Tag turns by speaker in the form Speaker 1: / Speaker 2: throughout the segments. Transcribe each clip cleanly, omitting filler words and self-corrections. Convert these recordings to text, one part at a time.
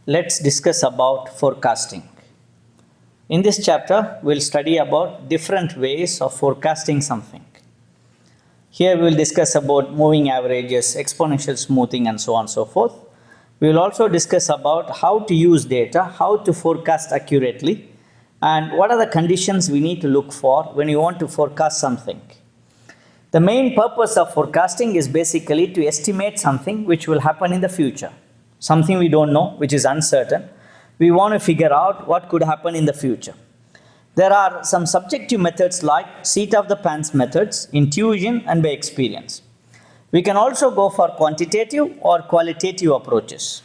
Speaker 1: Let's discuss about forecasting. In this chapter, we'll study about different ways of forecasting something. Here we will discuss about moving averages, exponential smoothing, and so on and so forth. We will also discuss about how to use data, how to forecast accurately, and what are the conditions we need to look for when you want to forecast something. The main purpose of forecasting is basically to estimate something which will happen in the future. Something we don't know, which is uncertain. We want to figure out what could happen in the future. There are some subjective methods like seat of the pants methods, intuition, and by experience. We can also go for quantitative or qualitative approaches.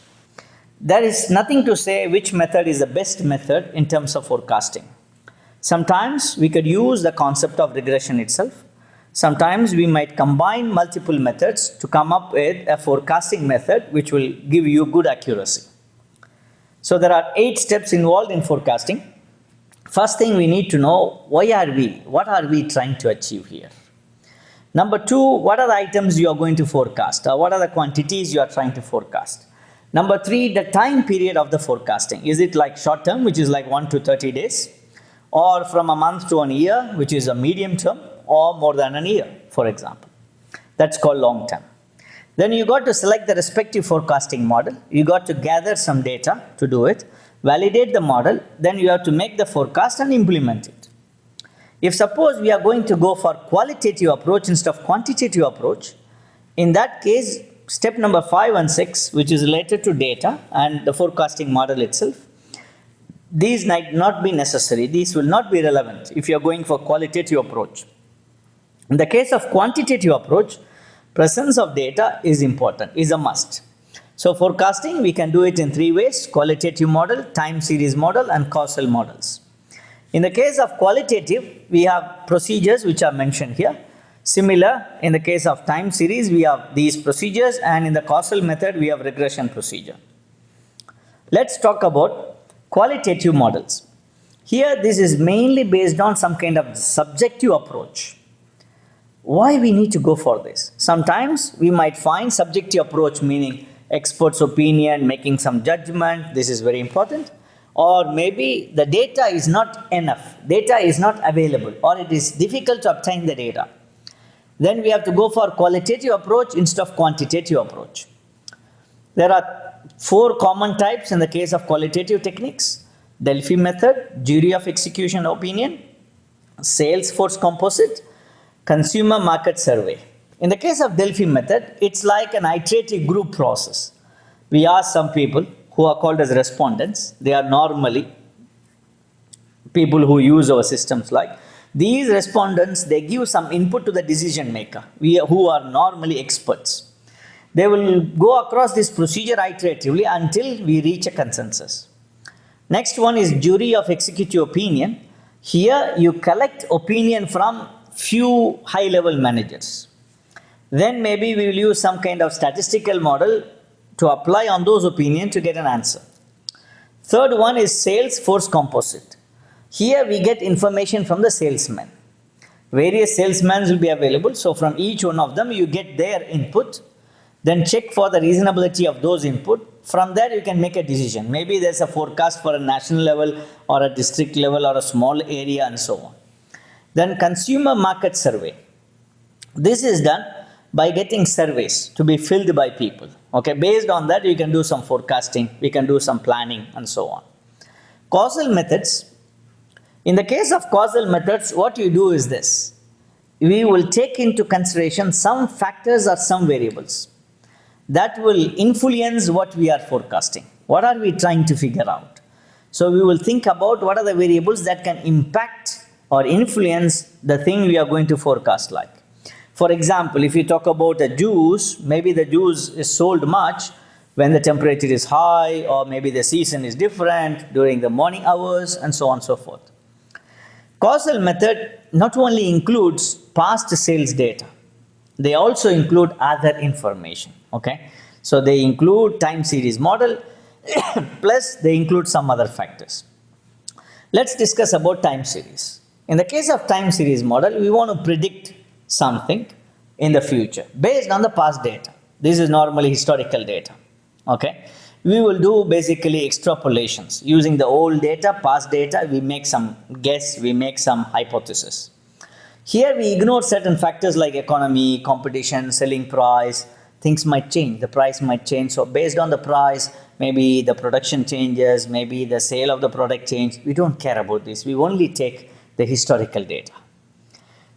Speaker 1: There is nothing to say which method is the best method in terms of forecasting. Sometimes we could use the concept of regression itself. Sometimes we might combine multiple methods to come up with a forecasting method which will give you good accuracy. So there are 8 steps involved in forecasting. First thing we need to know, what are we trying to achieve here? Number 2, what are the items you are going to forecast, or what are the quantities you are trying to forecast? Number 3, the time period of the forecasting. Is it like short term, which is like 1 to 30 days, or from a month to a year, which is a medium term, or more than a year, for example. That's called long term. Then you got to select the respective forecasting model. You got to gather some data to do it, validate the model, then you have to make the forecast and implement it. If suppose we are going to go for qualitative approach instead of quantitative approach, in that case, step number 5 and 6, which is related to data and the forecasting model itself, these might not be necessary. These will not be relevant if you are going for qualitative approach. In the case of quantitative approach, presence of data is important, is a must. So forecasting, we can do it in 3 ways: qualitative model, time series model, and causal models. In the case of qualitative, we have procedures which are mentioned here. Similar, in the case of time series, we have these procedures, and in the causal method, we have regression procedure. Let's talk about qualitative models. Here, this is mainly based on some kind of subjective approach. Why we need to go for this? Sometimes we might find subjective approach, meaning expert's opinion, making some judgment. This is very important. Or maybe the data is not enough. Data is not available, or it is difficult to obtain the data. Then we have to go for qualitative approach instead of quantitative approach. There are 4 common types in the case of qualitative techniques: Delphi method, jury of execution opinion, Salesforce composite, consumer market survey. In the case of Delphi method, it's like an iterative group process. We ask some people who are called as respondents. They are normally people who use our systems. Like these respondents, they give some input to the decision maker, who are normally experts. They will go across this procedure iteratively until we reach a consensus. Next one is jury of executive opinion. Here you collect opinion from few high-level managers. Then maybe we will use some kind of statistical model to apply on those opinions to get an answer. Third one is Salesforce composite. Here we get information from the salesmen. Various salesmen will be available, so from each one of them you get their input, then check for the reasonability of those input. From there you can make a decision. Maybe there's a forecast for a national level or a district level or a small area and so on. Then consumer market survey. This is done by getting surveys to be filled by people. Okay, based on that you can do some forecasting, we can do some planning and so on. Causal methods. In the case of causal methods, what you do is this. We will take into consideration some factors or some variables that will influence what we are forecasting. What are we trying to figure out? So we will think about what are the variables that can impact or influence the thing we are going to forecast like. For example, if you talk about a juice, maybe the juice is sold much when the temperature is high, or maybe the season is different during the morning hours, and so on and so forth. Causal method not only includes past sales data, they also include other information. Okay, so they include time series model plus they include some other factors. Let's discuss about time series. In the case of time series model, we want to predict something in the future based on the past data. This is normally historical data. Okay. we will do basically extrapolations. Using the old data, past data, we make some guess, we make some hypothesis. Here we ignore certain factors like economy, competition, selling price. Things might change, the price might change. So based on the price, maybe the production changes, maybe the sale of the product change. We don't care about this. We only take the historical data.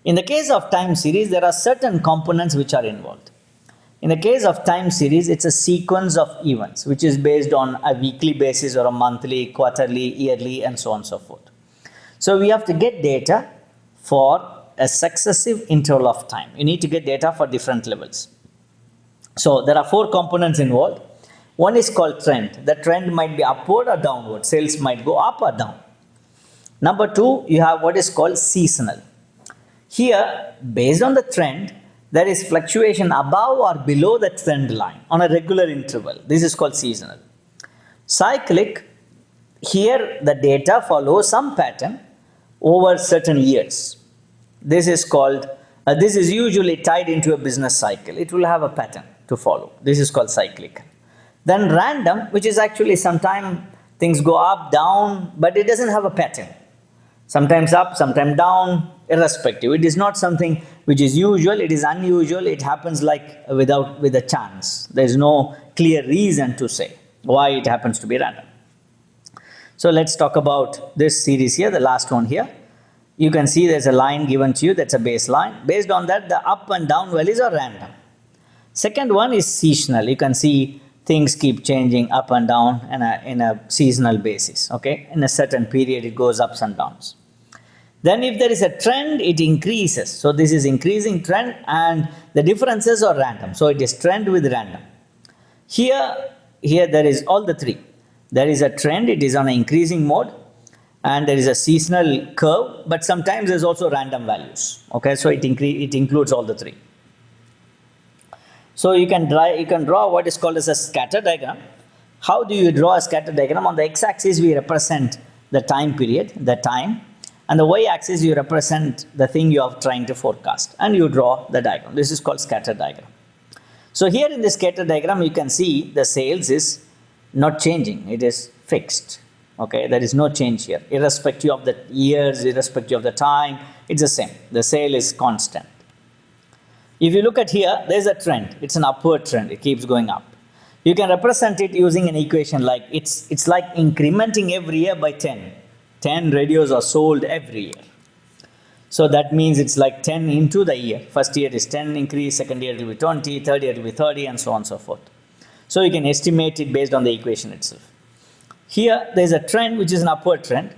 Speaker 1: In the case of time series, there are certain components which are involved. In the case of time series, it's a sequence of events which is based on a weekly basis or a monthly, quarterly, yearly, and so on and so forth. So we have to get data for a successive interval of time. You need to get data for different levels. So there are 4 components involved. One is called trend. The trend might be upward or downward. Sales might go up or down. Number 2, you have what is called seasonal. Here, based on the trend, there is fluctuation above or below the trend line on a regular interval. This is called seasonal. Cyclic, here the data follows some pattern over certain years. This is called, this is usually tied into a business cycle. It will have a pattern to follow. This is called cyclic. Then random, which is actually sometimes things go up, down, but it doesn't have a pattern. Sometimes up, sometimes down, irrespective. It is not something which is usual, it is unusual, it happens like with a chance. There is no clear reason to say why it happens to be random. So let's talk about this series here, the last one here. You can see there's a line given to you, that's a baseline. Based on that, the up and down values are random. Second one is seasonal. You can see things keep changing up and down in a seasonal basis. Okay, in a certain period it goes ups and downs. Then if there is a trend, it increases. So this is increasing trend and the differences are random. So it is trend with random. Here there is all the 3. There is a trend, it is on an increasing mode, and there is a seasonal curve, but sometimes there's also random values. Okay, so it includes all the 3. So you can draw what is called as a scatter diagram. How do you draw a scatter diagram? On the x-axis we represent the time period, the time, and the y-axis you represent the thing you are trying to forecast, and you draw the diagram. This is called scatter diagram. So here in this scatter diagram you can see the sales is not changing, it is fixed. Okay, there is no change here, irrespective of the years, irrespective of the time, it's the same. The sale is constant. If you look at here, there is a trend. It's an upward trend. It keeps going up. You can represent it using an equation like it's like incrementing every year by 10. 10 radios are sold every year. So that means it's like 10 into the year. First year is 10 increase, second year it will be 20, third year it will be 30, and so on and so forth. So you can estimate it based on the equation itself. Here there is a trend which is an upward trend,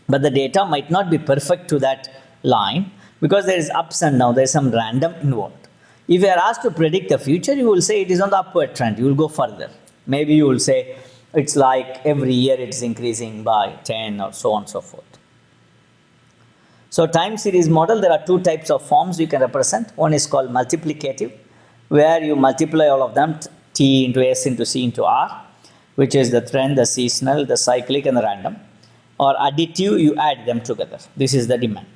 Speaker 1: but the data might not be perfect to that line because there is ups and downs, there is some random involved. If you are asked to predict the future, you will say it is on the upward trend, you will go further. Maybe you will say it's like every year it is increasing by 10 or so on and so forth. So time series model, there are 2 types of forms you can represent. One is called multiplicative, where you multiply all of them, T into S into C into R, which is the trend, the seasonal, the cyclic, and the random. Or additive, you add them together. This is the demand.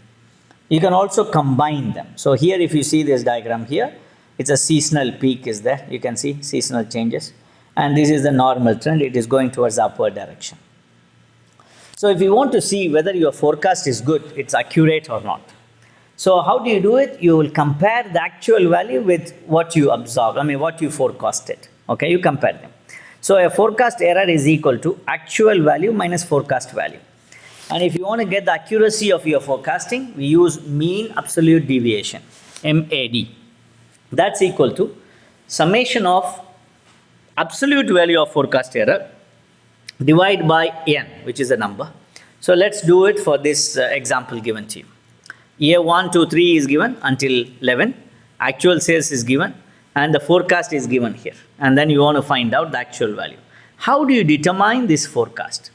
Speaker 1: You can also combine them. So here if you see this diagram here, it's a seasonal peak is there. You can see seasonal changes. And this is the normal trend. It is going towards the upward direction. So if you want to see whether your forecast is good, it's accurate or not. So how do you do it? You will compare the actual value with what you observed, what you forecasted. Okay, you compare them. So a forecast error is equal to actual value minus forecast value. And if you want to get the accuracy of your forecasting, we use mean absolute deviation, MAD. That's equal to summation of absolute value of forecast error divided by n, which is a number. So let's do it for this example given to you. Year 1, 2, 3 is given until 11. Actual sales is given and the forecast is given here. And then you want to find out the actual value. How do you determine this forecast?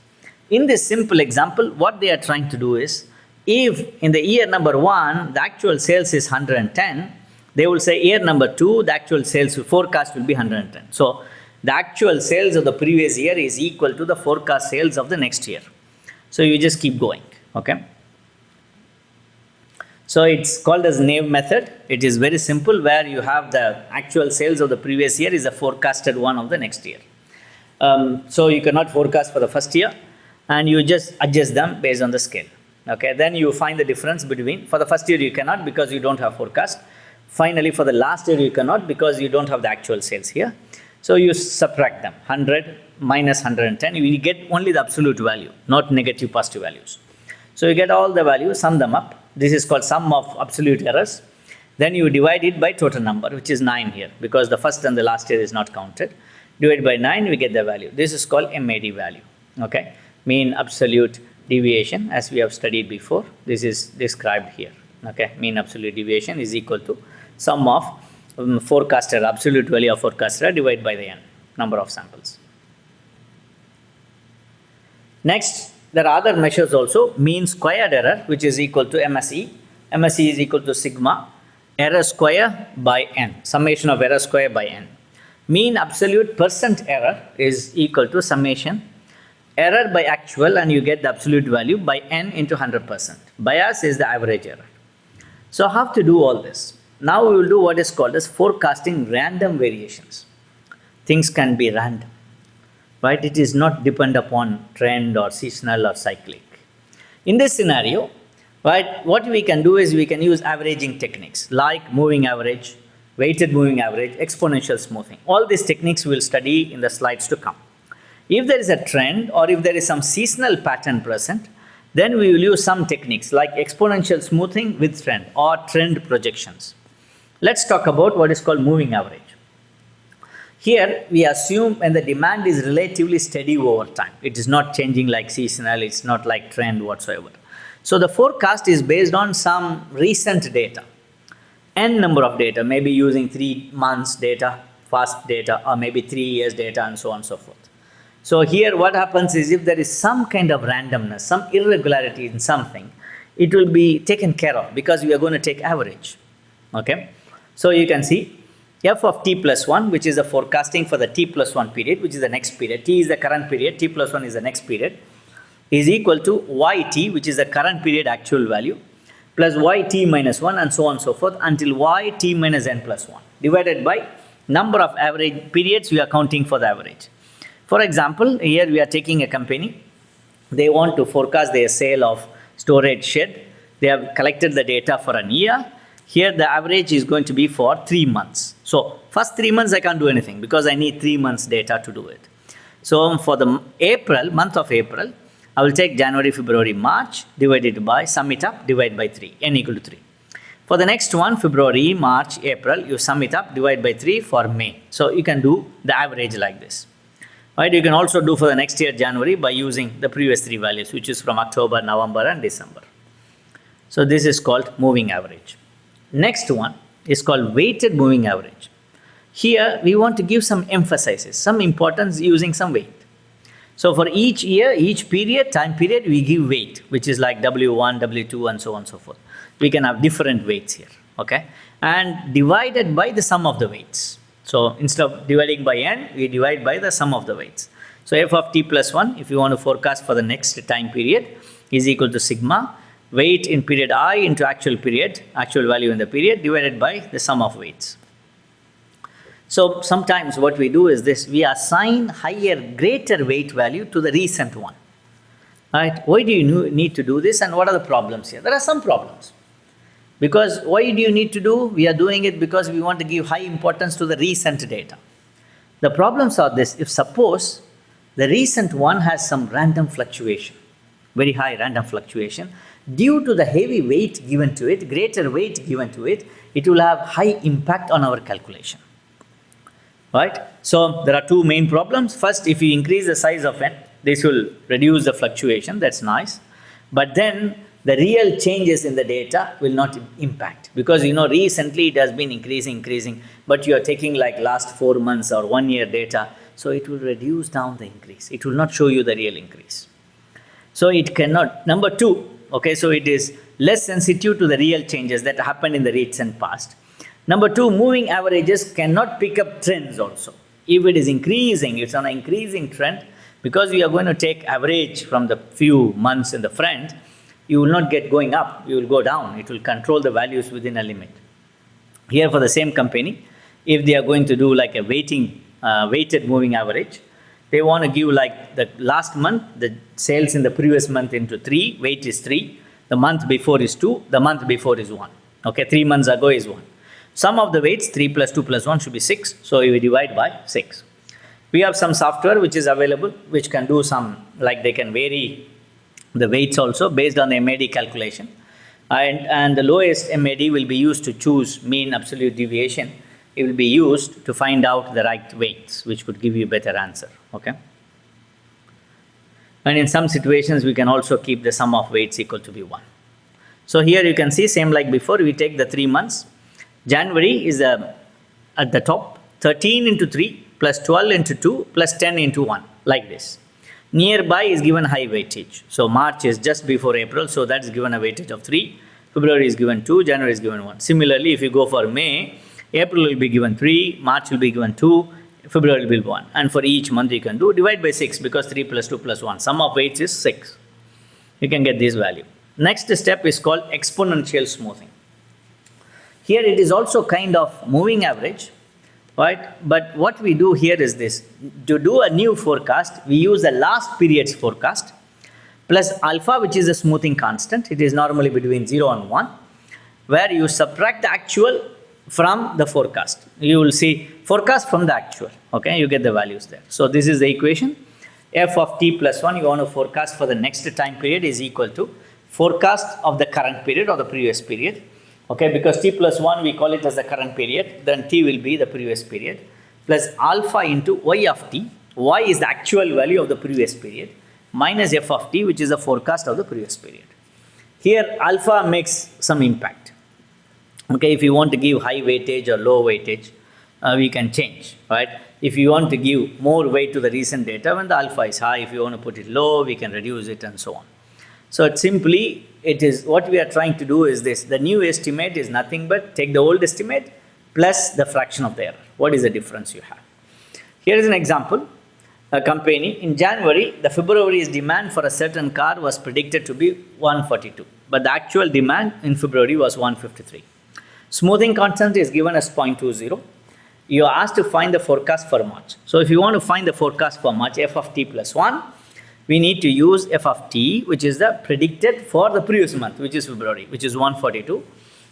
Speaker 1: In this simple example, what they are trying to do is, if in the year number 1, the actual sales is 110, they will say year number 2, the actual sales forecast will be 110. So the actual sales of the previous year is equal to the forecast sales of the next year. So you just keep going, okay? So it's called as Naive method. It is very simple, where you have the actual sales of the previous year is the forecasted one of the next year. So you cannot forecast for the first year, and you just adjust them based on the scale. Okay, then you find the difference between, for the first year you cannot because you don't have forecast. Finally, for the last year you cannot because you don't have the actual sales here. So you subtract them, 100 minus 110, you get only the absolute value, not negative positive values. So you get all the values, sum them up. This is called sum of absolute errors. Then you divide it by total number, which is 9 here, because the first and the last year is not counted. Divide by 9, we get the value. This is called MAD value, okay? Mean absolute deviation, as we have studied before. This is described here, okay? Mean absolute deviation is equal to sum of forecasted, absolute value of forecasted divided by the n, number of samples. Next, there are other measures also. Mean squared error, which is equal to MSE. MSE is equal to sigma error square by n, summation of error square by n. Mean absolute percent error is equal to summation error by actual, and you get the absolute value by n into 100%. Bias is the average error. So how to do all this? Now we will do what is called as forecasting random variations. Things can be random, right? It is not depend upon trend or seasonal or cyclic. In this scenario, right, what we can do is we can use averaging techniques like moving average, weighted moving average, exponential smoothing. All these techniques we will study in the slides to come. If there is a trend or if there is some seasonal pattern present, then we will use some techniques like exponential smoothing with trend or trend projections. Let's talk about what is called moving average. Here we assume when the demand is relatively steady over time. It is not changing like seasonal, it's not like trend whatsoever. So the forecast is based on some recent data, n number of data, maybe using 3 months data, past data, or maybe 3 years data, and so on and so forth. So here what happens is if there is some kind of randomness, some irregularity in something, it will be taken care of because we are going to take average. Okay, so you can see f of t plus 1, which is the forecasting for the t plus 1 period, which is the next period. T is the current period, t plus 1 is the next period, is equal to yt, which is the current period actual value, plus yt minus 1, and so on and so forth until yt minus n plus 1, divided by number of average periods we are counting for the average. For example, here we are taking a company. They want to forecast their sale of storage shed. They have collected the data for a year. Here the average is going to be for 3 months. So first 3 months I can't do anything because I need 3 months data to do it. So for the month of April, I will take January, February, March, divided by, sum it up, divide by 3, n equal to 3. For the next one, February, March, April, you sum it up, divide by 3 for May. So you can do the average like this. Right? You can also do for the next year, January, by using the previous 3 values, which is from October, November, and December. So this is called moving average. Next one is called weighted moving average. Here we want to give some emphasis, some importance using some weight. So for each year, each period, time period, we give weight, which is like W1, W2, and so on and so forth. We can have different weights here, okay? And divided by the sum of the weights. So instead of dividing by n, we divide by the sum of the weights. So f of t plus 1, if you want to forecast for the next time period, is equal to sigma weight in period I into actual period, actual value in the period, divided by the sum of weights. So sometimes what we do is this, we assign higher, greater weight value to the recent one. Right? Why do you need to do this, and what are the problems here? There are some problems. Because why do you need to do? We are doing it because we want to give high importance to the recent data. The problems are this, if suppose the recent one has some random fluctuation, very high random fluctuation, due to the heavy weight given to it, greater weight given to it, it will have high impact on our calculation. Right? So there are 2 main problems. First, if you increase the size of n, this will reduce the fluctuation, that's nice. But then the real changes in the data will not impact, because recently it has been increasing, but you are taking like last 4 months or 1 year data, so it will reduce down the increase. It will not show you the real increase. So it cannot. Number 2, okay, so it is less sensitive to the real changes that happened in the recent past. Number 2, moving averages cannot pick up trends also. If it is increasing, it's on an increasing trend, because we are going to take average from the few months in the front, you will not get going up, you will go down. It will control the values within a limit. Here for the same company, if they are going to do like a weighted moving average, they want to give like the last month, the sales in the previous month into 3, weight is 3, the month before is 2, the month before is 1. Okay, 3 months ago is 1. Sum of the weights, 3 plus 2 plus 1 should be 6, so we divide by 6. We have some software which is available, which can do some, like they can vary the weights also based on the MAD calculation. And the lowest MAD will be used to choose mean absolute deviation. It will be used to find out the right weights, which would give you a better answer, okay? And in some situations, we can also keep the sum of weights equal to be 1. So here you can see, same like before, we take the 3 months. January is at the top, 13 into 3 plus 12 into 2 plus 10 into 1, like this. Nearby is given high weightage. So March is just before April, so that's given a weightage of 3. February is given 2, January is given 1. Similarly, if you go for May, April will be given 3, March will be given 2, February will be 1. And for each month you can do, divide by 6 because 3 plus 2 plus 1. Sum of weights is 6. You can get this value. Next step is called exponential smoothing. Here it is also kind of moving average, right? But what we do here is this. To do a new forecast, we use the last period's forecast plus alpha, which is a smoothing constant. It is normally between 0 and 1, where you subtract the actual from the forecast. You will see forecast from the actual, okay? You get the values there. So this is the equation. F of t plus 1, you want to forecast for the next time period, is equal to forecast of the current period or the previous period. Okay, because t plus 1 we call it as the current period, then t will be the previous period, plus alpha into y of t. Y is the actual value of the previous period, minus f of t, which is the forecast of the previous period. Here alpha makes some impact. Okay, if you want to give high weightage or low weightage, we can change, right? If you want to give more weight to the recent data when the alpha is high, if you want to put it low, we can reduce it and so on. So it is what we are trying to do is this. The new estimate is nothing but take the old estimate plus the fraction of the error. What is the difference you have? Here is an example. A company in January, the February's demand for a certain car was predicted to be 142, but the actual demand in February was 153. Smoothing constant is given as 0.20. You are asked to find the forecast for March. So if you want to find the forecast for March, f of t plus 1, we need to use f of t, which is the predicted for the previous month, which is February, which is 142,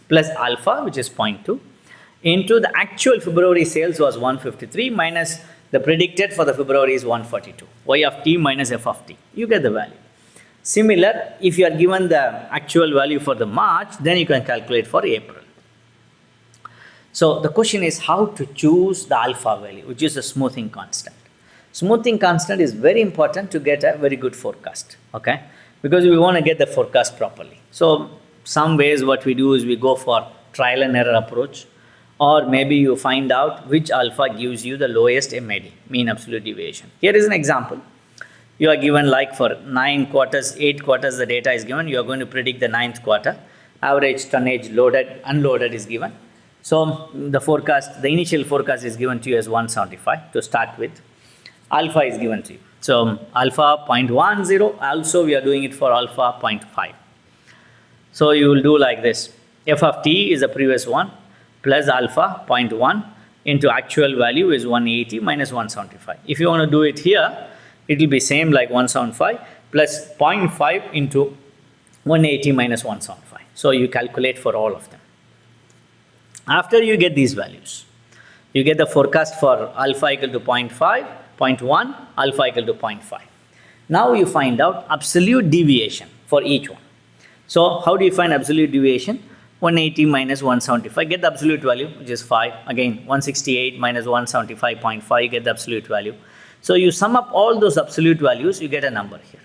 Speaker 1: plus alpha, which is 0.2, into the actual February sales was 153, minus the predicted for the February is 142. Y of t minus f of t. You get the value. Similar, if you are given the actual value for the March, then you can calculate for April. So the question is how to choose the alpha value, which is a smoothing constant. Smoothing constant is very important to get a very good forecast, okay? Because we want to get the forecast properly. So some ways what we do is we go for trial and error approach, or maybe you find out which alpha gives you the lowest MAD, mean absolute deviation. Here is an example. You are given like for 9 quarters, 8 quarters the data is given, you are going to predict the 9th quarter. Average tonnage loaded, unloaded is given. So the forecast, the initial forecast is given to you as 175 to start with. Alpha is given to you. So alpha 0.10, also we are doing it for alpha 0.5. So you will do like this. F of t is the previous one plus alpha 0.1 into actual value is 180 minus 175. If you want to do it here, it will be same like 175 plus 0.5 into 180 minus 175. So you calculate for all of them. After you get these values, you get the forecast for alpha equal to 0.5, 0.1, alpha equal to 0.5. Now you find out absolute deviation for each one. So how do you find absolute deviation? 180 minus 175, get the absolute value, which is 5. Again, 168 minus 175.5, get the absolute value. So you sum up all those absolute values, you get a number here.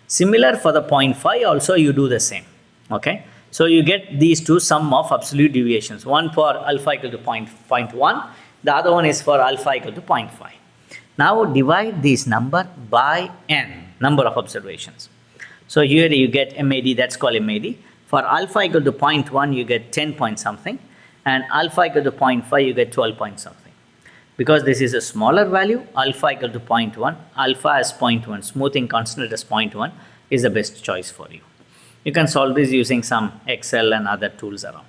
Speaker 1: Similar for the 0.5 also you do the same, okay? So you get these two sum of absolute deviations. One for alpha equal to 0.1, the other one is for alpha equal to 0.5. Now divide this number by n, number of observations. So here you get MAD, that's called MAD. For alpha equal to 0.1, you get 10 point something, and alpha equal to 0.5, you get 12 point something. Because this is a smaller value, alpha equal to 0.1, alpha as 0.1, smoothing constant as 0.1 is the best choice for you. You can solve this using some Excel and other tools around.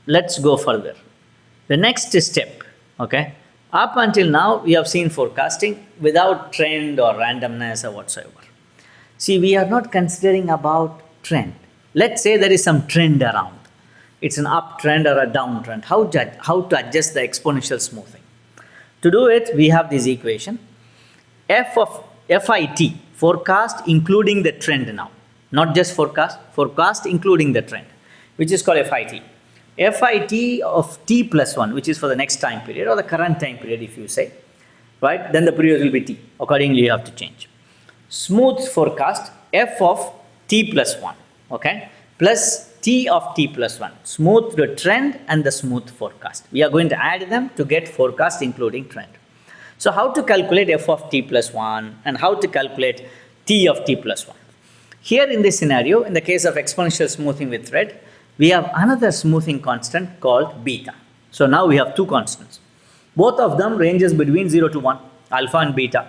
Speaker 1: Let's go further. The next step Okay. Up until now, we have seen forecasting without trend or randomness or whatsoever. See, we are not considering about trend. Let's say there is some trend around. It's an uptrend or a downtrend. How to adjust the exponential smoothing? To do it, we have this equation. F of FIT, forecast including the trend now. Not just forecast, forecast including the trend, which is called FIT. FIT of t plus 1, which is for the next time period or the current time period if you say, right? Then the previous will be t. Accordingly, you have to change. Smooth forecast f of t plus 1, okay, plus t of t plus 1. Smooth the trend and the smooth forecast. We are going to add them to get forecast including trend. So how to calculate f of t plus 1 and how to calculate t of t plus 1? Here in this scenario, in the case of exponential smoothing with thread, we have another smoothing constant called beta. So now we have two constants. Both of them ranges between 0 to 1, alpha and beta.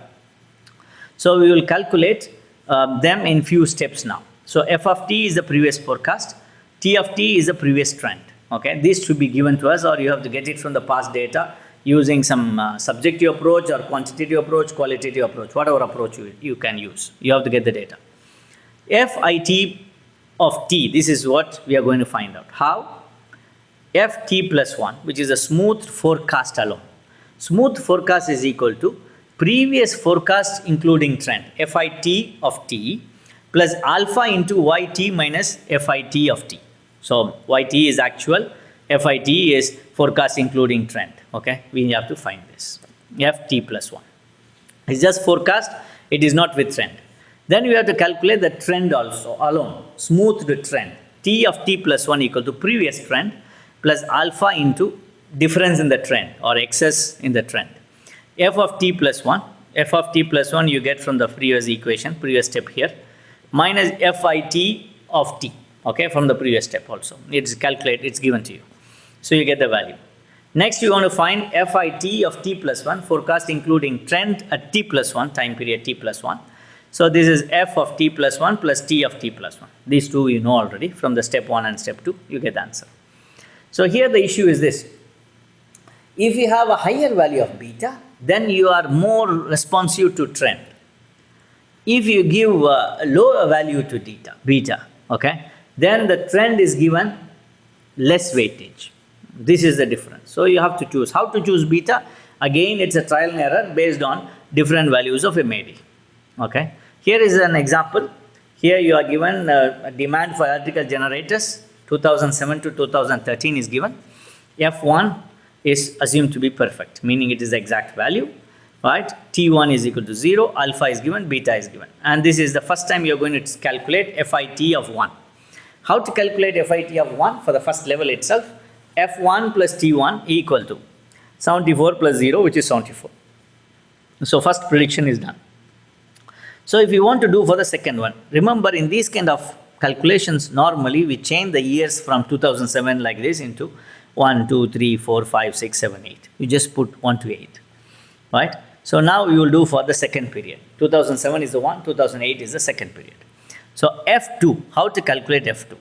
Speaker 1: So we will calculate them in few steps now. So f of t is the previous forecast, t of t is the previous trend. Okay, this should be given to us, or you have to get it from the past data using some subjective approach or quantitative approach, qualitative approach, whatever approach you can use. You have to get the data. FIT of t, this is what we are going to find out. How? Ft plus 1, which is a smooth forecast alone. Smooth forecast is equal to previous forecast including trend, FIT of t, plus alpha into YT minus FIT of t. So YT is actual, FIT is forecast including trend. Okay, we have to find this. Ft plus 1. It's just forecast, it is not with trend. Then we have to calculate the trend also alone, smooth the trend. T of t plus 1 equal to previous trend plus alpha into difference in the trend or excess in the trend. F of t plus 1, f of t plus 1 you get from the previous equation, previous step here, minus FIT of t, okay, from the previous step also. It's calculated, it's given to you. So you get the value. Next you want to find FIT of t plus 1, forecast including trend at t plus 1, time period t plus 1. So this is f of t plus 1 plus t of t plus 1. These two you know already from the step 1 and step 2, you get the answer. So here the issue is this. If you have a higher value of beta, then you are more responsive to trend. If you give a lower value to beta, okay, then the trend is given less weightage. This is the difference. So you have to choose. How to choose beta? Again, it's a trial and error based on different values of MAD. Okay. Here is an example. Here you are given a demand for electrical generators 2007 to 2013 is given. F1 is assumed to be perfect, meaning it is the exact value, right? T1 is equal to 0, alpha is given, beta is given. And this is the first time you are going to calculate FIT of 1. How to calculate FIT of 1 for the first level itself? F1 plus T1 equal to 74 plus 0, which is 74. So first prediction is done. So if you want to do for the second one, remember in these kind of calculations, normally we change the years from 2007 like this into 1, 2, 3, 4, 5, 6, 7, 8. You just put 1 to 8, right? So now we will do for the second period. 2007 is the one, 2008 is the second period. So F2, how to calculate F2?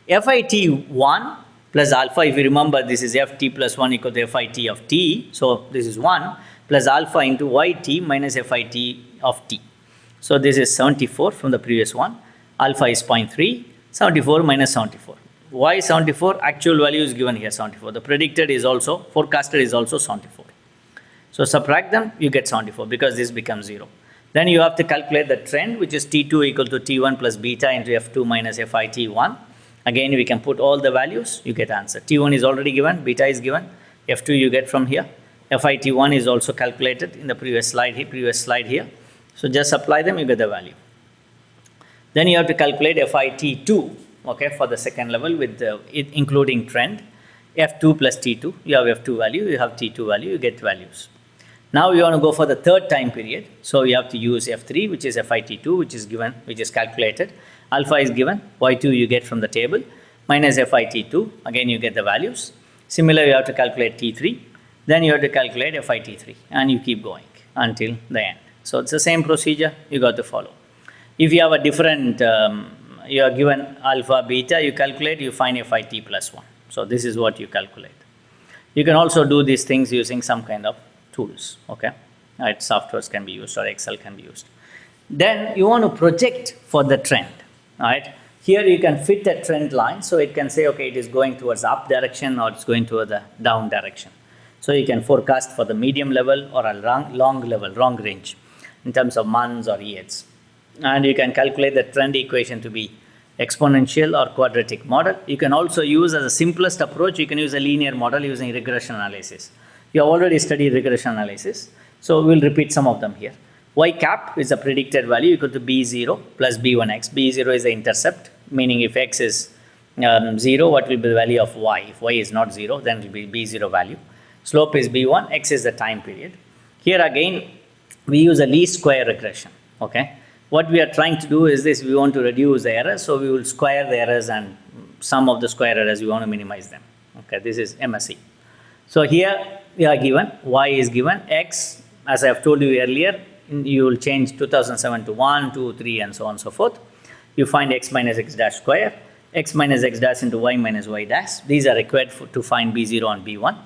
Speaker 1: FIT1 plus alpha, if you remember this is Ft plus 1 equal to FIT of t. So this is 1 plus alpha into YT minus FIT of t. So this is 74 from the previous one. Alpha is 0.3, 74 minus 74. Why 74? Actual value is given here 74. The predicted is also, forecasted is also 74. So subtract them, you get 74 because this becomes 0. Then you have to calculate the trend, which is T2 equal to T1 plus beta into F2 minus FIT1. Again, we can put all the values, you get answer. T1 is already given, beta is given, F2 you get from here. FIT1 is also calculated in the previous slide here. So just apply them, you get the value. Then you have to calculate FIT2, okay, for the second level with including trend. F2 plus T2, you have F2 value, you have T2 value, you get values. Now you want to go for the third time period. So you have to use F3, which is FIT2, which is given, which is calculated. Alpha is given, Y2 you get from the table, minus FIT2, again you get the values. Similarly, you have to calculate T3, then you have to calculate FIT3, and you keep going until the end. So it's the same procedure you got to follow. If you have a different, you are given alpha, beta, you calculate, you find FIT plus 1. So this is what you calculate. You can also do these things using some kind of tools, okay? Right, softwares can be used or Excel can be used. Then you want to project for the trend, right? Here you can fit a trend line, so it can say, okay, it is going towards up direction or it's going towards the down direction. So you can forecast for the medium level or a long level, long range in terms of months or years. And you can calculate the trend equation to be exponential or quadratic model. You can also use as a simplest approach, you can use a linear model using regression analysis. You have already studied regression analysis, so we'll repeat some of them here. Y cap is a predicted value equal to B0 plus B1x. B0 is the intercept, meaning if x is 0, what will be the value of y? If y is not 0, then it will be B0 value. Slope is B1, x is the time period. Here again, we use a least square regression, okay? What we are trying to do is this, we want to reduce the errors, so we will square the errors and sum of the square errors, we want to minimize them, okay? This is MSE. So here we are given, y is given, x, as I have told you earlier, you will change 2007 to 1, 2, 3 and so on and so forth. You find x minus x dash square, x minus x dash into y minus y dash. These are required to find B0 and B1.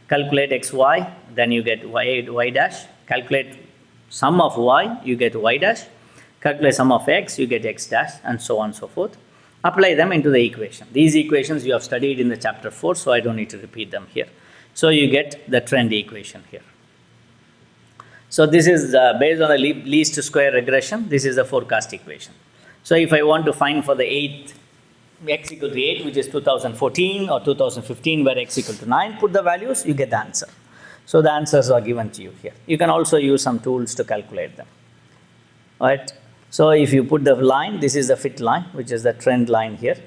Speaker 1: Calculate xy, then you get y dash. Calculate sum of y, you get y dash. Calculate sum of x, you get x dash and so on and so forth. Apply them into the equation. These equations you have studied in the chapter 4, so I don't need to repeat them here. So you get the trend equation here. So this is based on the least square regression. This is the forecast equation. So if I want to find for the 8th, x equal to 8, which is 2014 or 2015, where x equal to 9, put the values, you get the answer. So the answers are given to you here. You can also use some tools to calculate them. All right. So if you put the line, this is the fit line, which is the trend line here,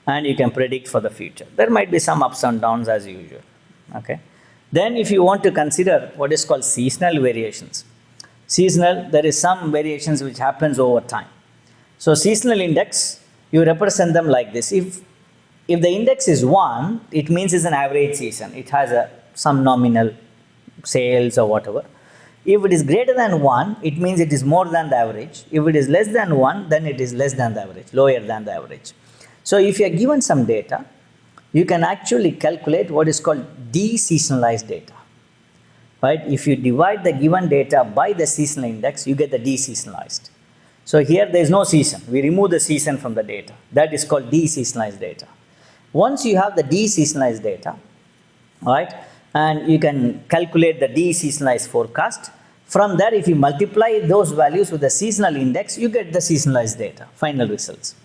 Speaker 1: and you can predict for the future. There might be some ups and downs as usual. Okay. Then if you want to consider what is called seasonal variations. Seasonal, there is some variations which happens over time. So seasonal index, you represent them like this. If the index is 1, it means it's an average season. It has some nominal sales or whatever. If it is greater than 1, it means it is more than the average. If it is less than 1, then it is less than the average, lower than the average. So if you are given some data, you can actually calculate what is called deseasonalized data, right? If you divide the given data by the seasonal index, you get the deseasonalized. So here there is no season. We remove the season from the data. That is called deseasonalized data. Once you have the deseasonalized data, right, and you can calculate the deseasonalized forecast, from there if you multiply those values with the seasonal index, you get the seasonalized data, final results.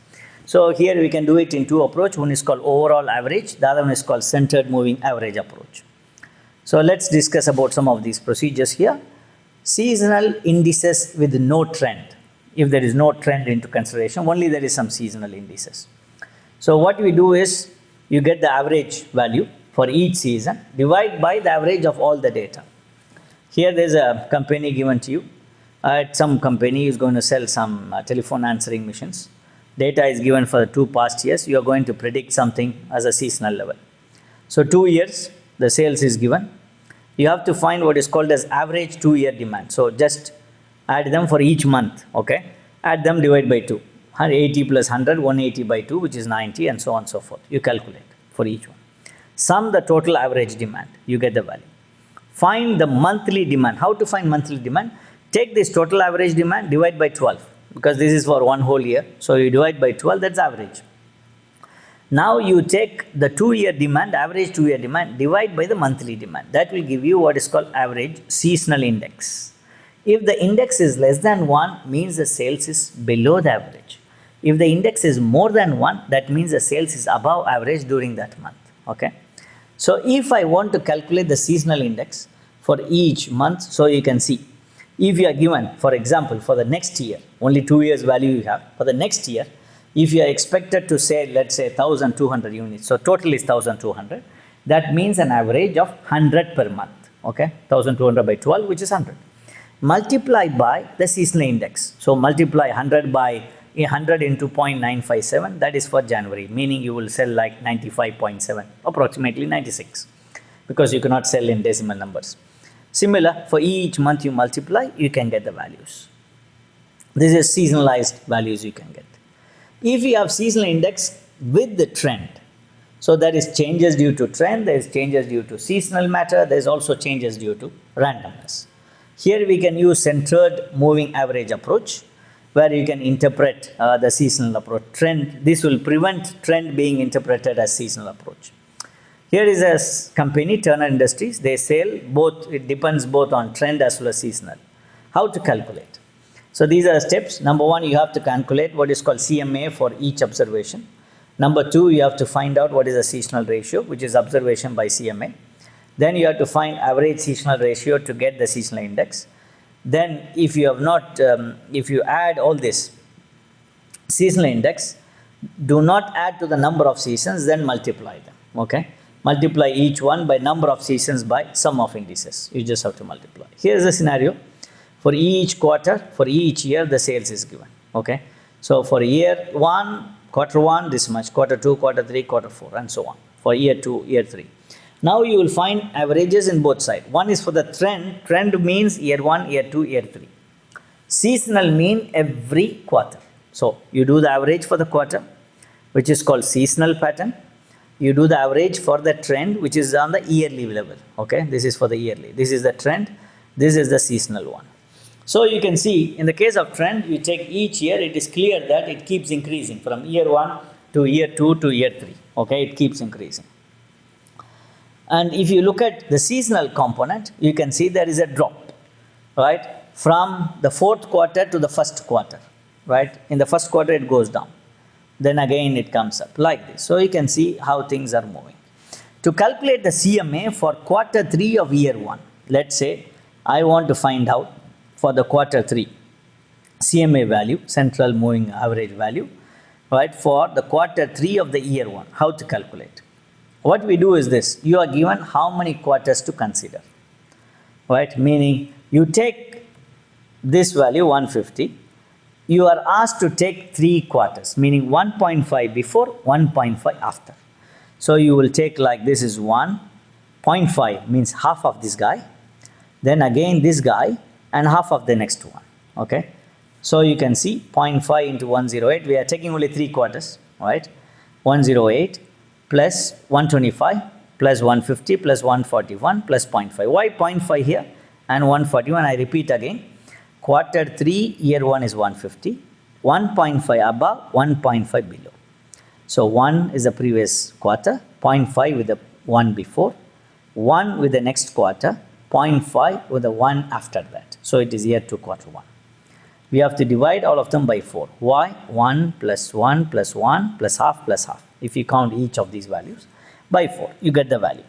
Speaker 1: So here we can do it in two approaches. One is called overall average, the other one is called centered moving average approach. So let's discuss about some of these procedures here. Seasonal indices with no trend. If there is no trend into consideration, only there is some seasonal indices. So what we do is, you get the average value for each season, divide by the average of all the data. Here there is a company given to you. Some company is going to sell some telephone answering machines. Data is given for the 2 past years. You are going to predict something as a seasonal level. So 2 years, the sales is given. You have to find what is called as average 2-year demand. So just add them for each month, okay? Add them, divide by 2. 180 plus 100, 180 by 2, which is 90, and so on and so forth. You calculate for each one. Sum the total average demand. You get the value. Find the monthly demand. How to find monthly demand? Take this total average demand, divide by 12. Because this is for 1 whole year. So you divide by 12, that's average. Now you take the 2-year demand, average 2-year demand, divide by the monthly demand. That will give you what is called average seasonal index. If the index is less than 1, means the sales is below the average. If the index is more than 1, that means the sales is above average during that month. Okay. So if I want to calculate the seasonal index for each month, so you can see, if you are given, for example, for the next year, only 2 years value you have, for the next year, if you are expected to say, let's say 1200 units, so total is 1200, that means an average of 100 per month, okay, 1200 by 12, which is 100. Multiply by the seasonal index, so multiply 100 by 100 into 0.957, that is for January, meaning you will sell like 95.7, approximately 96, because you cannot sell in decimal numbers. Similar, for each month you multiply, you can get the values. This is seasonalized values you can get. If you have seasonal index with the trend, So there is changes due to trend, there is changes due to seasonal matter, there is also changes due to randomness. Here we can use centered moving average approach, where you can interpret the seasonal approach trend. This will prevent trend being interpreted as seasonal approach. Here is a company, Turner Industries. They sell both, it depends both on trend as well as seasonal. How to calculate? So these are the steps. Number one, you have to calculate what is called CMA for each observation. Number two, you have to find out what is the seasonal ratio, which is observation by CMA. Then you have to find average seasonal ratio to get the seasonal index. Then if you have not, if you add all this seasonal index, do not add to the number of seasons, then multiply them, okay? Multiply each one by number of seasons by sum of indices. You just have to multiply. Here is a scenario. For each quarter, for each year, the sales is given, okay? So for year 1, quarter 1, this much, quarter 2, quarter 3, quarter 4, and so on, for year 2, year 3. Now you will find averages in both sides. One is for the trend. Trend means year 1, year 2, year 3. Seasonal mean every quarter. So you do the average for the quarter, which is called seasonal pattern. You do the average for the trend, which is on the yearly level, okay? This is for the yearly. This is the trend. This is the seasonal one. So you can see, in the case of trend, you take each year, it is clear that it keeps increasing from year 1 to year 2 to year 3, okay? It keeps increasing. And if you look at the seasonal component, you can see there is a drop, right? From the fourth quarter to the first quarter, right? In the first quarter, it goes down. Then again, it comes up like this. So you can see how things are moving. To calculate the CMA for quarter 3 of year 1, let's say I want to find out for the quarter 3 CMA value, central moving average value, right? For the quarter 3 of the year 1, how to calculate? What we do is this, you are given how many quarters to consider, right? Meaning you take this value 150, you are asked to take 3 quarters, meaning 1.5 before, 1.5 after. So you will take like this is 1.5 means half of this guy, then again this guy and half of the next one, okay? So you can see 0.5 into 108, we are taking only 3 quarters, right? 108 plus 125 plus 150 plus 141 plus 0.5. Why 0.5 here and 141? I repeat again. Quarter 3, year 1 is 150. 1.5 above, 1.5 below. So 1 is the previous quarter, 0.5 with the one before, 1 with the next quarter, 0.5 with the one after that. So it is year 2, quarter 1. We have to divide all of them by 4. Why? 1 plus 1 plus 1 plus half plus half. If you count each of these values by 4, you get the value.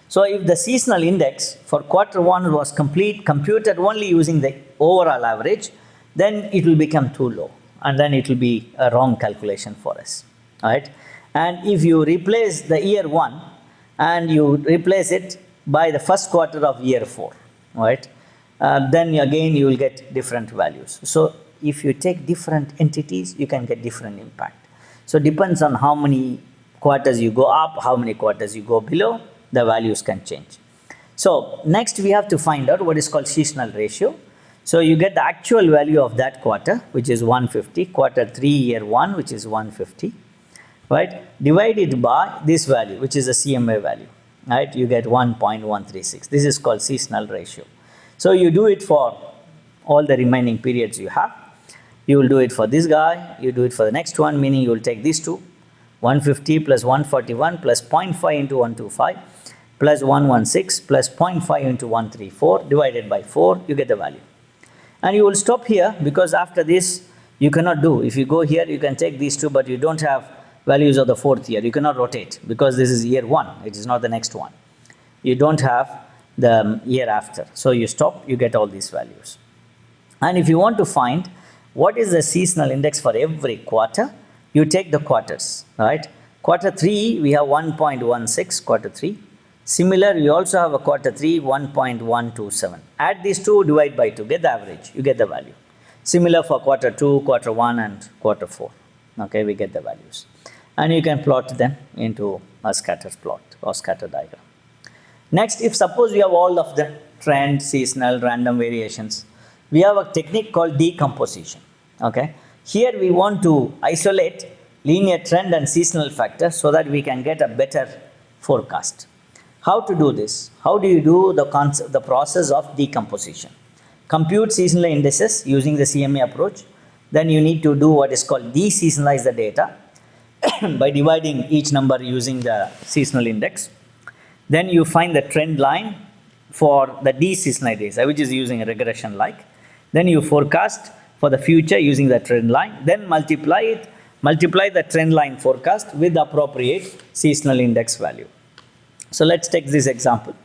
Speaker 1: So if the seasonal index for quarter 1 was computed only using the overall average, then it will become too low and then it will be a wrong calculation for us, right? And if you replace the year 1 and you replace it by the first quarter of year 4, right? Then again you will get different values. So if you take different entities, you can get different impact. So it depends on how many quarters you go up, how many quarters you go below, the values can change. So next we have to find out what is called seasonal ratio. So you get the actual value of that quarter, which is 150, quarter 3 year 1, which is 150, right? Divided by this value, which is a CMA value, right? You get 1.136. This is called seasonal ratio. So you do it for all the remaining periods you have. You will do it for this guy, you do it for the next one, meaning you will take these two, 150 plus 141 plus 0.5 into 125 plus 116 plus 0.5 into 134 divided by 4, you get the value. And you will stop here because after this you cannot do. If you go here, you can take these two, but you don't have values of the 4th year. You cannot rotate because this is year 1, it is not the next one. You don't have the year after. So you stop, you get all these values. And if you want to find what is the seasonal index for every quarter, you take the quarters, right? Quarter 3, we have 1.16, quarter 3. Similar, we also have a quarter 3, 1.127. Add these two, divide by 2, get the average, you get the value. Similar for quarter 2, quarter 1 and quarter 4. Okay, we get the values. And you can plot them into a scatter plot or scatter diagram. Next, if suppose we have all of the trend, seasonal, random variations, we have a technique called decomposition, okay? Here we want to isolate linear trend and seasonal factor so that we can get a better forecast. How to do this? How do you do the process of decomposition? Compute seasonal indices using the CMA approach. Then you need to do what is called deseasonalize the data by dividing each number using the seasonal index. Then you find the trend line for the deseasonalized data, which is using a regression like. Then you forecast for the future using the trend line. Then multiply the trend line forecast with the appropriate seasonal index value. So let's take this example.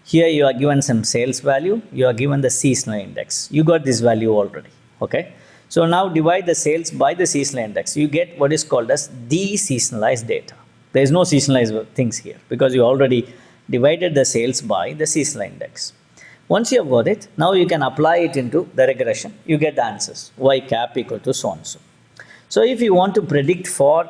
Speaker 1: Here you are given some sales value, you are given the seasonal index. You got this value already, okay? So now divide the sales by the seasonal index. You get what is called as deseasonalized data. There is no seasonalized things here because you already divided the sales by the seasonal index. Once you have got it, now you can apply it into the regression. You get the answers, y cap equal to so and so. So if you want to predict for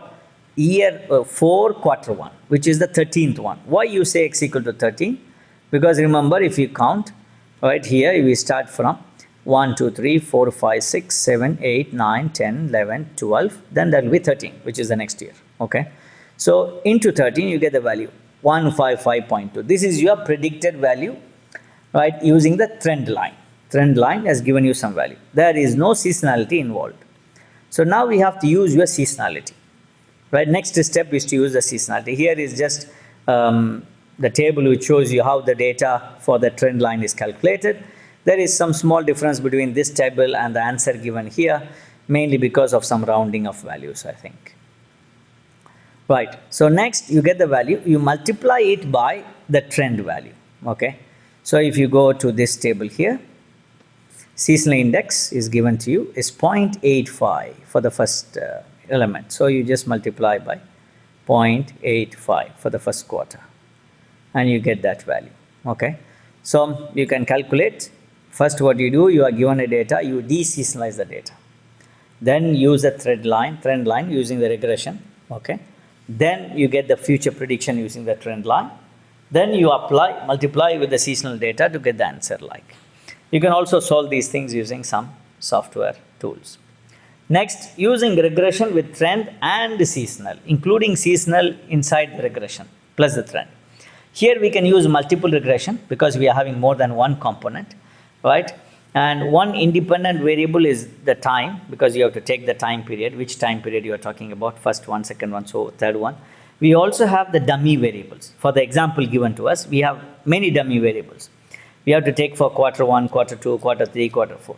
Speaker 1: year 4 quarter 1, which is the 13th one, why you say x equal to 13? Because remember, if you count right here, we start from 1, 2, 3, 4, 5, 6, 7, 8, 9, 10, 11, 12, then there will be 13, which is the next year, okay? So into 13, you get the value 155.2. This is your predicted value, right, using the trend line. Trend line has given you some value. There is no seasonality involved. So now we have to use your seasonality, right? Next step is to use the seasonality. Here is just the table which shows you how the data for the trend line is calculated. There is some small difference between this table and the answer given here, mainly because of some rounding of values, I think. Right, so next you get the value, you multiply it by the trend value, okay? So if you go to this table here, seasonal index is given to you is 0.85 for the first element. So you just multiply by 0.85 for the first quarter and you get that value, okay? So you can calculate. First what you do, you are given a data, you deseasonalize the data. Then use a trend line using the regression, okay? Then you get the future prediction using the trend line. Then you multiply with the seasonal data to get the answer like. You can also solve these things using some software tools. Next, using regression with trend and seasonal, including seasonal inside the regression plus the trend. Here we can use multiple regression because we are having more than one component, right? And one independent variable is the time, because you have to take the time period, which time period you are talking about, first one, second one, so third one. We also have the dummy variables. For the example given to us, we have many dummy variables. We have to take for quarter 1, quarter 2, quarter 3, quarter 4.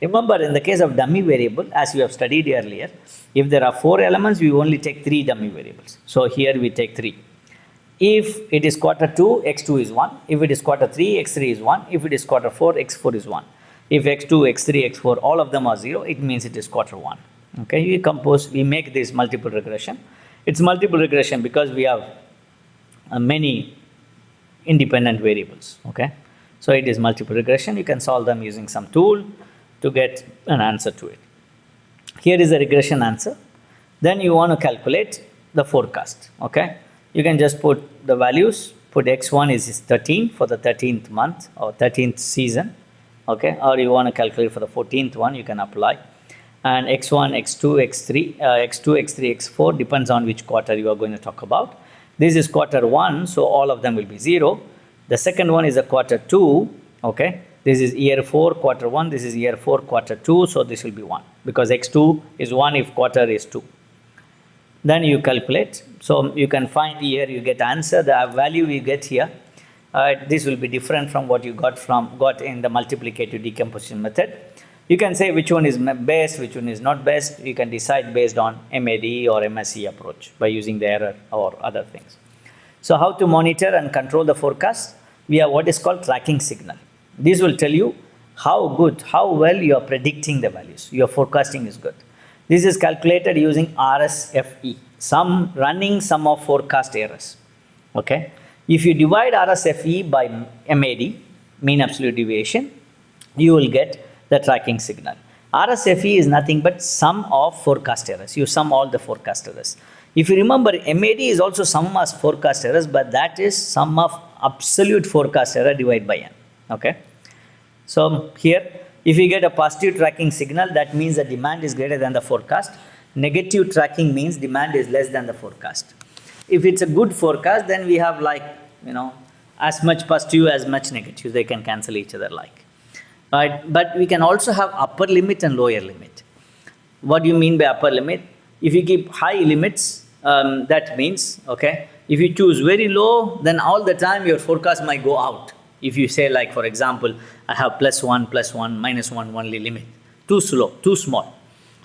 Speaker 1: Remember, in the case of dummy variable, as you have studied earlier, if there are 4 elements, we only take 3 dummy variables. So here we take 3. If it is quarter 2, x2 is 1. If it is quarter 3, x3 is 1. If it is quarter 4, x4 is 1. If x2, x3, x4, all of them are 0, it means it is quarter 1. Okay, we make this multiple regression. It's multiple regression because we have many independent variables. Okay, so it is multiple regression. You can solve them using some tool to get an answer to it. Here is the regression answer. Then you want to calculate the forecast. Okay, you can just put the values. Put x1 is 13 for the 13th month or 13th season. Okay, or you want to calculate for the 14th one, you can apply. And x1, x2, x3, x2, x3, x4 depends on which quarter you are going to talk about. This is quarter 1, so all of them will be 0. The second one is a quarter 2. Okay, this is year 4, quarter 1. This is year 4, quarter 2. So this will be 1 because x2 is 1 if quarter is 2. Then you calculate. So you can find here, you get answer. The value you get here. This will be different from what you got in the multiplicative decomposition method. You can say which one is best, which one is not best. You can decide based on MAD or MSE approach by using the error or other things. So how to monitor and control the forecast? We have what is called tracking signal. This will tell you how well you are predicting the values. Your forecasting is good. This is calculated using RSFE, running sum of forecast errors. Okay. If you divide RSFE by MAD, mean absolute deviation, you will get the tracking signal. RSFE is nothing but sum of forecast errors. You sum all the forecast errors. If you remember, MAD is also sum of forecast errors, but that is sum of absolute forecast error divided by n. Okay. So here, if you get a positive tracking signal, that means the demand is greater than the forecast. Negative tracking means demand is less than the forecast. If it's a good forecast, then we have like, as much positive as much negative. They can cancel each other like. Right? But we can also have upper limit and lower limit. What do you mean by upper limit? If you keep high limits, that means, okay, if you choose very low, then all the time your forecast might go out. If you say like, for example, I have +1, -1 only limit. Too slow, too small.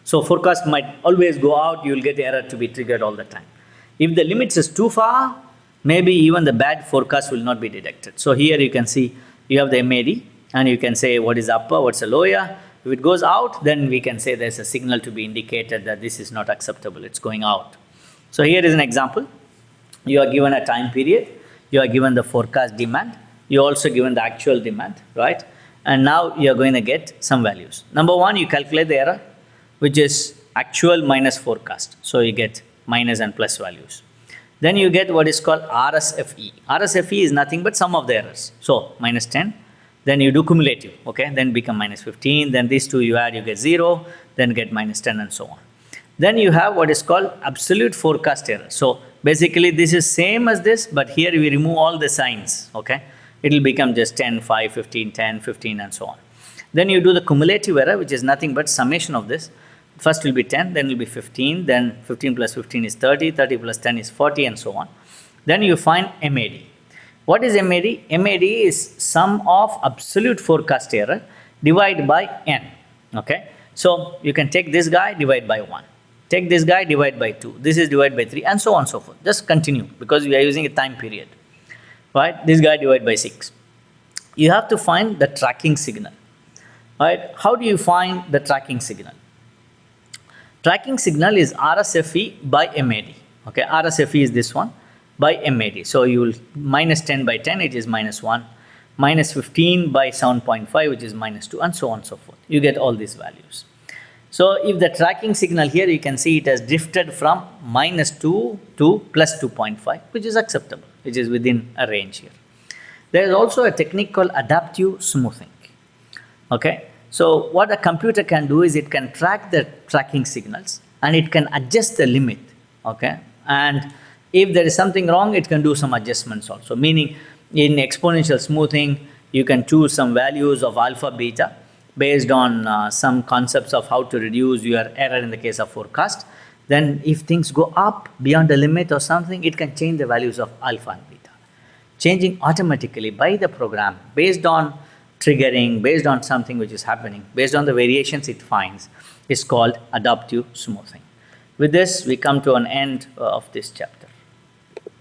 Speaker 1: So forecast might always go out, you will get error to be triggered all the time. If the limits is too far, maybe even the bad forecast will not be detected. So here you can see, you have the MAD, and you can say what is upper, what's the lower. If it goes out, then we can say there's a signal to be indicated that this is not acceptable, it's going out. So here is an example. You are given a time period, you are given the forecast demand, you are also given the actual demand, right? And now you are going to get some values. Number one, you calculate the error, which is actual minus forecast. So you get minus and plus values. Then you get what is called RSFE. RSFE is nothing but sum of the errors. So minus 10, then you do cumulative, okay? Then become minus 15, then these two you add, you get 0, then get minus 10 and so on. Then you have what is called absolute forecast error. So basically this is same as this, but here we remove all the signs, okay? It will become just 10, 5, 15, 10, 15 and so on. Then you do the cumulative error, which is nothing but summation of this. First will be 10, then will be 15, then 15 plus 15 is 30, 30 plus 10 is 40 and so on. Then you find MAD. What is MAD? MAD is sum of absolute forecast error divided by n, okay? So you can take this guy, divide by 1. Take this guy, divide by 2. This is divided by 3 and so on and so forth. Just continue because we are using a time period, right? This guy divide by 6. You have to find the tracking signal, right? How do you find the tracking signal? Tracking signal is RSFE by MAD, okay? RSFE is this one by MAD. So you will minus 10 by 10, it is minus 1, minus 15 by 7.5, which is minus 2, and so on and so forth. You get all these values. So if the tracking signal here, you can see it has drifted from minus 2 to plus 2.5, which is acceptable, which is within a range here. There is also a technique called adaptive smoothing, okay? So what a computer can do is it can track the tracking signals and it can adjust the limit, okay? And if there is something wrong, it can do some adjustments also. Meaning in exponential smoothing, you can choose some values of alpha, beta based on some concepts of how to reduce your error in the case of forecast. Then if things go up beyond the limit or something, it can change the values of alpha and beta. Changing automatically by the program based on triggering, based on something which is happening, based on the variations it finds, is called adaptive smoothing. With this, we come to an end of this chapter.